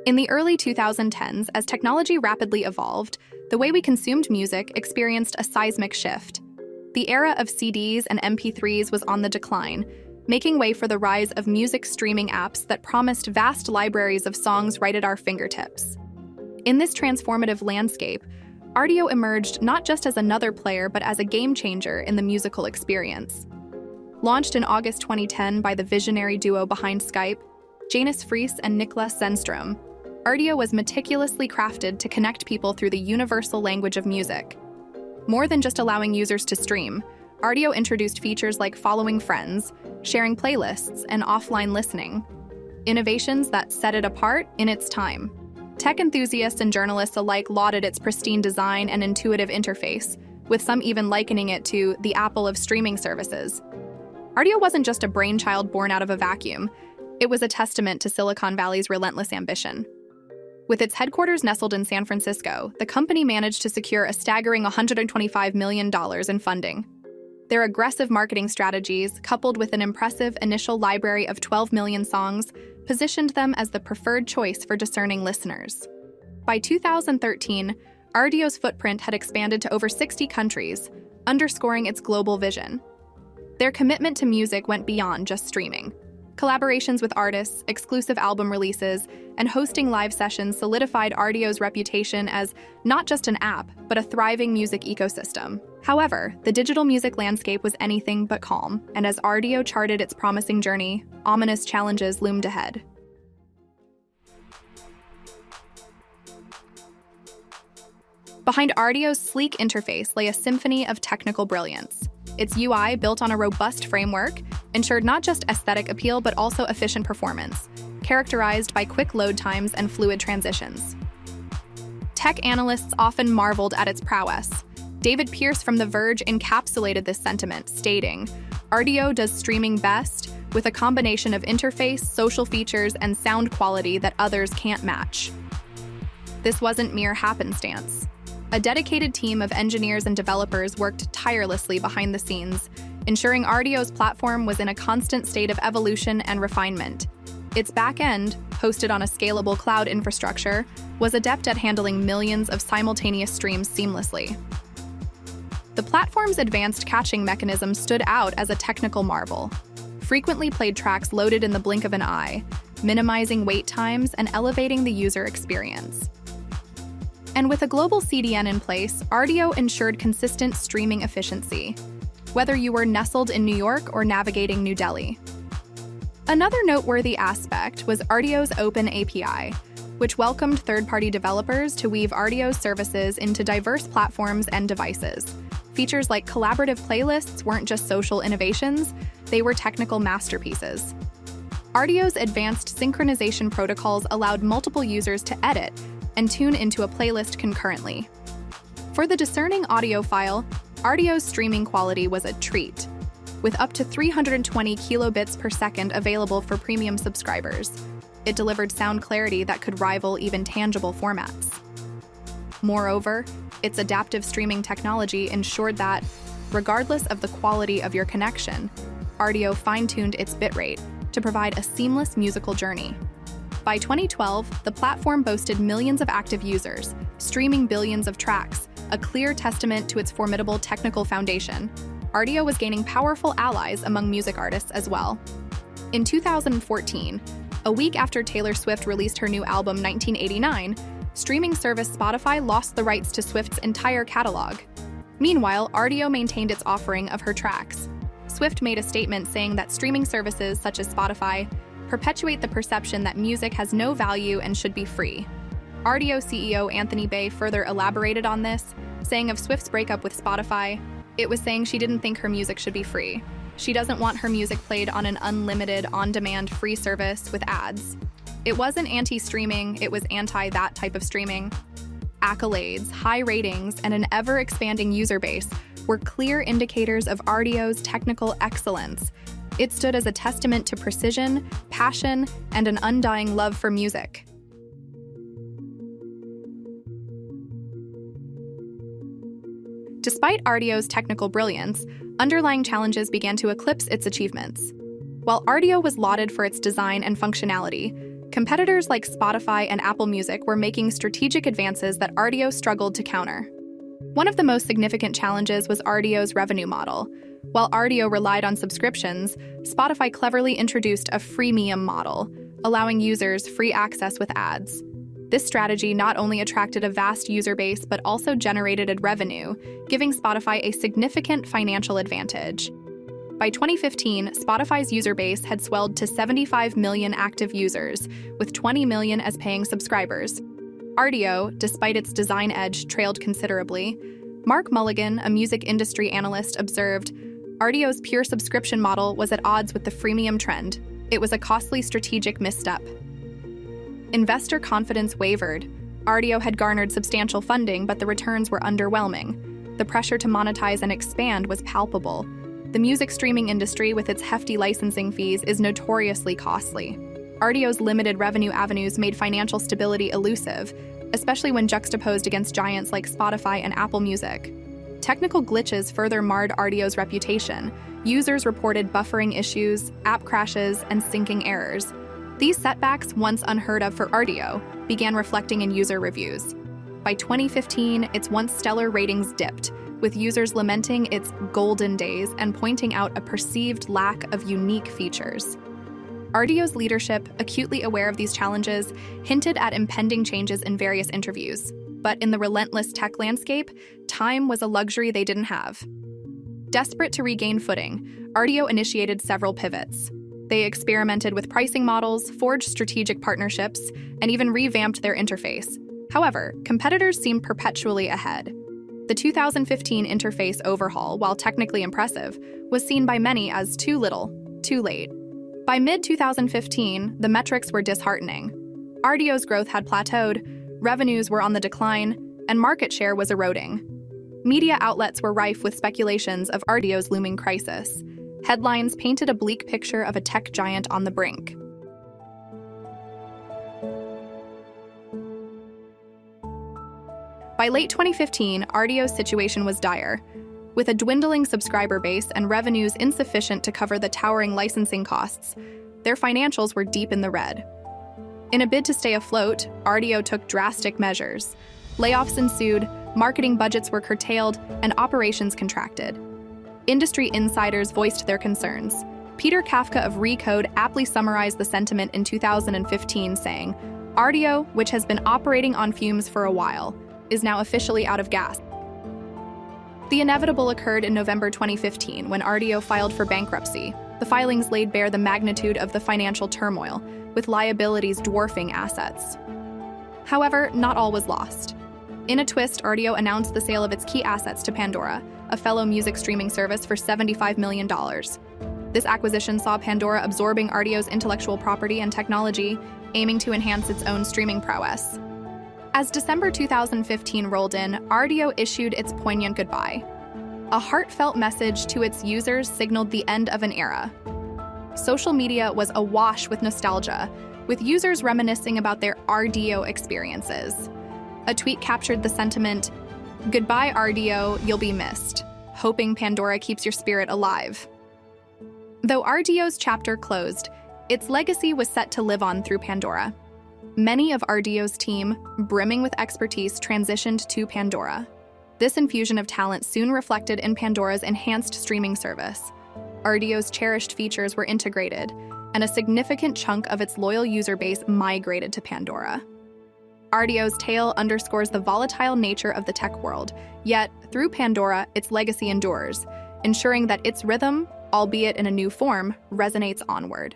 In the early 2010s, as technology rapidly evolved, the way we consumed music experienced a seismic shift. The era of CDs and MP3s was on the decline, making way for the rise of music streaming apps that promised vast libraries of songs right at our fingertips. In this transformative landscape, Rdio emerged not just as another player but as a game changer in the musical experience. Launched in August 2010 by the visionary duo behind Skype, Janus Friis and Niklas Zennström, Rdio was meticulously crafted to connect people through the universal language of music. More than just allowing users to stream, Rdio introduced features like following friends, sharing playlists, and offline listening. Innovations that set it apart in its time. Tech enthusiasts and journalists alike lauded its pristine design and intuitive interface, with some even likening it to the Apple of streaming services. Rdio wasn't just a brainchild born out of a vacuum. It was a testament to Silicon Valley's relentless ambition. With its headquarters nestled in San Francisco, the company managed to secure a staggering $125 million in funding. Their aggressive marketing strategies, coupled with an impressive initial library of 12 million songs, positioned them as the preferred choice for discerning listeners. By 2013, Rdio's footprint had expanded to over 60 countries, underscoring its global vision. Their commitment to music went beyond just streaming. Collaborations with artists, exclusive album releases, and hosting live sessions solidified Rdio's reputation as not just an app, but a thriving music ecosystem. However, the digital music landscape was anything but calm, and as Rdio charted its promising journey, ominous challenges loomed ahead. Behind Rdio's sleek interface lay a symphony of technical brilliance. Its UI, built on a robust framework, ensured not just aesthetic appeal but also efficient performance, characterized by quick load times and fluid transitions. Tech analysts often marveled at its prowess. David Pierce from The Verge encapsulated this sentiment, stating, "Rdio does streaming best with a combination of interface, social features, and sound quality that others can't match." This wasn't mere happenstance. A dedicated team of engineers and developers worked tirelessly behind the scenes, ensuring Rdio's platform was in a constant state of evolution and refinement. Its back-end, hosted on a scalable cloud infrastructure, was adept at handling millions of simultaneous streams seamlessly. The platform's advanced caching mechanism stood out as a technical marvel. Frequently played tracks loaded in the blink of an eye, minimizing wait times and elevating the user experience. And with a global CDN in place, Rdio ensured consistent streaming efficiency, whether you were nestled in New York or navigating New Delhi. Another noteworthy aspect was Rdio's open API, which welcomed third-party developers to weave Rdio's services into diverse platforms and devices. Features like collaborative playlists weren't just social innovations, they were technical masterpieces. Rdio's advanced synchronization protocols allowed multiple users to edit and tune into a playlist concurrently. For the discerning audiophile, Rdio's streaming quality was a treat, with up to 320 kilobits per second available for premium subscribers. It delivered sound clarity that could rival even tangible formats. Moreover, its adaptive streaming technology ensured that, regardless of the quality of your connection, Rdio fine-tuned its bitrate to provide a seamless musical journey. By 2012, the platform boasted millions of active users, streaming billions of tracks, a clear testament to its formidable technical foundation. Rdio was gaining powerful allies among music artists as well. In 2014, a week after Taylor Swift released her new album 1989, streaming service Spotify lost the rights to Swift's entire catalog. Meanwhile, Rdio maintained its offering of her tracks. Swift made a statement saying that streaming services such as Spotify perpetuate the perception that music has no value and should be free. Rdio CEO Anthony Bay further elaborated on this, saying of Swift's breakup with Spotify, "It was saying she didn't think her music should be free. She doesn't want her music played on an unlimited, on-demand free service with ads. It wasn't anti-streaming, it was anti-that type of streaming." Accolades, high ratings, and an ever-expanding user base were clear indicators of Rdio's technical excellence. It stood as a testament to precision, passion, and an undying love for music. Despite Rdio's technical brilliance, underlying challenges began to eclipse its achievements. While Rdio was lauded for its design and functionality, Competitors like Spotify and Apple Music were making strategic advances that Rdio struggled to counter. One of the most significant challenges was Rdio's revenue model. While Rdio relied on subscriptions, Spotify cleverly introduced a freemium model, allowing users free access with ads. This strategy not only attracted a vast user base but also generated revenue, giving Spotify a significant financial advantage. By 2015, Spotify's user base had swelled to 75 million active users, with 20 million as paying subscribers. Rdio, despite its design edge, trailed considerably. Mark Mulligan, a music industry analyst, observed, Rdio's pure subscription model was at odds with the freemium trend. It was a costly strategic misstep. Investor confidence wavered. Rdio had garnered substantial funding, but the returns were underwhelming. The pressure to monetize and expand was palpable. The music streaming industry, with its hefty licensing fees, is notoriously costly. Rdio's limited revenue avenues made financial stability elusive, especially when juxtaposed against giants like Spotify and Apple Music. Technical glitches further marred Rdio's reputation. Users reported buffering issues, app crashes, and syncing errors. These setbacks, once unheard of for Rdio, began reflecting in user reviews. By 2015, its once stellar ratings dipped, with users lamenting its golden days and pointing out a perceived lack of unique features. Rdio's leadership, acutely aware of these challenges, hinted at impending changes in various interviews. But in the relentless tech landscape, time was a luxury they didn't have. Desperate to regain footing, Rdio initiated several pivots. They experimented with pricing models, forged strategic partnerships, and even revamped their interface. However, competitors seemed perpetually ahead. The 2015 interface overhaul, while technically impressive, was seen by many as too little, too late. By mid-2015, the metrics were disheartening. Rdio's growth had plateaued, revenues were on the decline, and market share was eroding. Media outlets were rife with speculations of Rdio's looming crisis. Headlines painted a bleak picture of a tech giant on the brink. By late 2015, Rdio's situation was dire. With a dwindling subscriber base and revenues insufficient to cover the towering licensing costs, their financials were deep in the red. In a bid to stay afloat, Rdio took drastic measures. Layoffs ensued, marketing budgets were curtailed, and operations contracted. Industry insiders voiced their concerns. Peter Kafka of Recode aptly summarized the sentiment in 2015, saying, Rdio, which has been operating on fumes for a while, is now officially out of gas. The inevitable occurred in November 2015 when Rdio filed for bankruptcy. The filings laid bare the magnitude of the financial turmoil, with liabilities dwarfing assets. However, not all was lost. In a twist, Rdio announced the sale of its key assets to Pandora, a fellow music streaming service, for $75 million. This acquisition saw Pandora absorbing Rdio's intellectual property and technology, aiming to enhance its own streaming prowess. As December 2015 rolled in, Rdio issued its poignant goodbye. A heartfelt message to its users signaled the end of an era. Social media was awash with nostalgia, with users reminiscing about their Rdio experiences. A tweet captured the sentiment, "Goodbye Rdio, you'll be missed. Hoping Pandora keeps your spirit alive." Though Rdio's chapter closed, its legacy was set to live on through Pandora. Many of Rdio's team, brimming with expertise, transitioned to Pandora. This infusion of talent soon reflected in Pandora's enhanced streaming service. Rdio's cherished features were integrated, and a significant chunk of its loyal user base migrated to Pandora. Rdio's tale underscores the volatile nature of the tech world, yet, through Pandora, its legacy endures, ensuring that its rhythm, albeit in a new form, resonates onward.